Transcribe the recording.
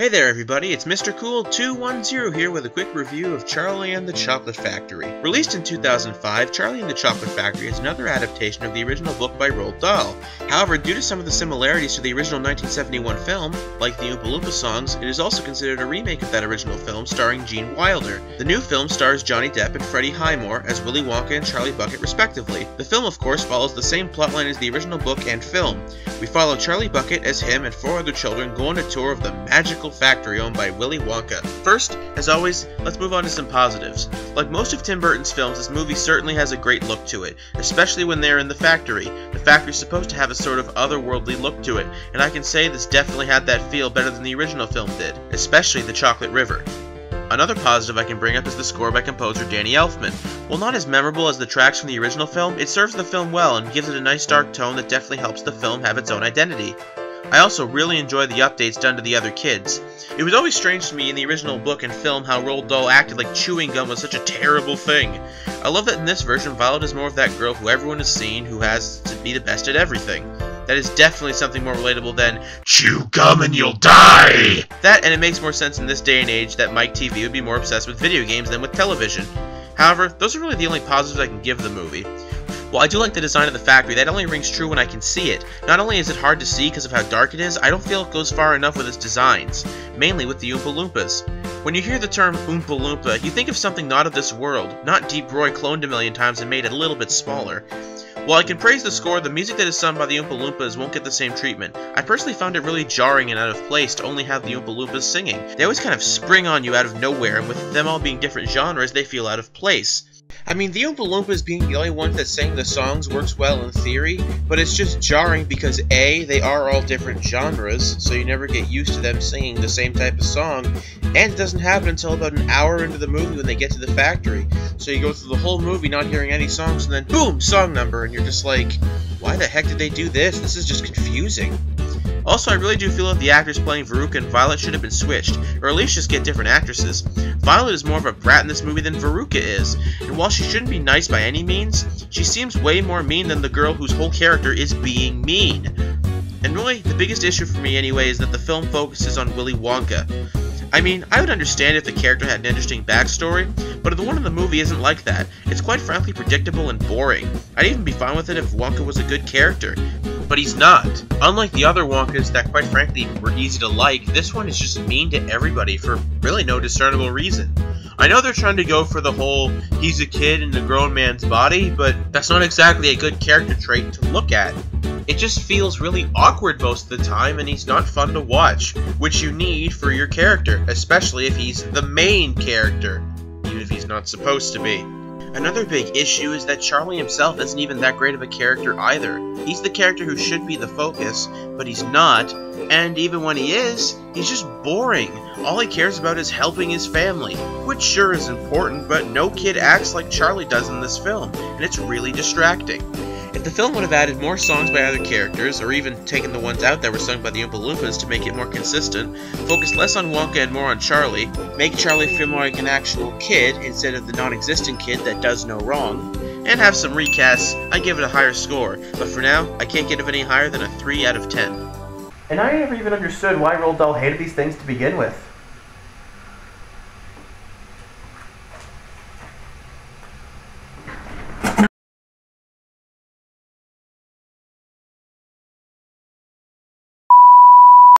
Hey there everybody, it's Mr. Cool 210 here with a quick review of Charlie and the Chocolate Factory. Released in 2005, Charlie and the Chocolate Factory is another adaptation of the original book by Roald Dahl. However, due to some of the similarities to the original 1971 film, like the Oompa Loompa songs, it is also considered a remake of that original film starring Gene Wilder. The new film stars Johnny Depp and Freddie Highmore as Willy Wonka and Charlie Bucket respectively. The film of course follows the same plotline as the original book and film. We follow Charlie Bucket as him and 4 other children go on a tour of the magical factory owned by Willy Wonka. First, as always, let's move on to some positives. Like most of Tim Burton's films, this movie certainly has a great look to it, especially when they're in the factory. The factory's supposed to have a sort of otherworldly look to it, and I can say this definitely had that feel better than the original film did, especially the Chocolate River. Another positive I can bring up is the score by composer Danny Elfman. While not as memorable as the tracks from the original film, it serves the film well and gives it a nice dark tone that definitely helps the film have its own identity. I also really enjoy the updates done to the other kids. It was always strange to me in the original book and film how Roald Dahl acted like chewing gum was such a terrible thing. I love that in this version Violet is more of that girl who everyone has seen who has to be the best at everything. That is definitely something more relatable than chew gum and you'll die! That, and it makes more sense in this day and age that Mike TV would be more obsessed with video games than with television. However, those are really the only positives I can give the movie. While I do like the design of the factory, that only rings true when I can see it. Not only is it hard to see because of how dark it is, I don't feel it goes far enough with its designs, mainly with the Oompa Loompas. When you hear the term Oompa Loompa, you think of something not of this world, not Deep Roy cloned a million times and made it a little bit smaller. While I can praise the score, the music that is sung by the Oompa Loompas won't get the same treatment. I personally found it really jarring and out of place to only have the Oompa Loompas singing. They always kind of spring on you out of nowhere, and with them all being different genres, they feel out of place. I mean, the Oompa Loompas being the only ones that sang the songs works well in theory, but it's just jarring because A, they are all different genres, so you never get used to them singing the same type of song, and it doesn't happen until about an hour into the movie when they get to the factory. So you go through the whole movie not hearing any songs, and then boom, song number, and you're just like, why the heck did they do this? This is just confusing. Also, I really do feel that the actors playing Veruca and Violet should have been switched, or at least just get different actresses. Violet is more of a brat in this movie than Veruca is, and while she shouldn't be nice by any means, she seems way more mean than the girl whose whole character is being mean. And really, the biggest issue for me anyway is that the film focuses on Willy Wonka. I mean, I would understand if the character had an interesting backstory, but the one in the movie isn't like that. It's quite frankly predictable and boring. I'd even be fine with it if Wonka was a good character. But he's not. Unlike the other Wonkas that quite frankly were easy to like, this one is just mean to everybody for really no discernible reason. I know they're trying to go for the whole he's a kid in a grown man's body, but that's not exactly a good character trait to look at. It just feels really awkward most of the time, and he's not fun to watch, which you need for your character, especially if he's the main character, even if he's not supposed to be. Another big issue is that Charlie himself isn't even that great of a character either. He's the character who should be the focus, but he's not, and even when he is, he's just boring. All he cares about is helping his family, which sure is important, but no kid acts like Charlie does in this film, and it's really distracting. If the film would have added more songs by other characters, or even taken the ones out that were sung by the Oompa Loompas to make it more consistent, focus less on Wonka and more on Charlie, make Charlie feel more like an actual kid instead of the non-existent kid that does no wrong, and have some recasts, I give it a higher score, but for now, I can't give it any higher than a 3 out of 10. And I never even understood why Roald Dahl hated these things to begin with.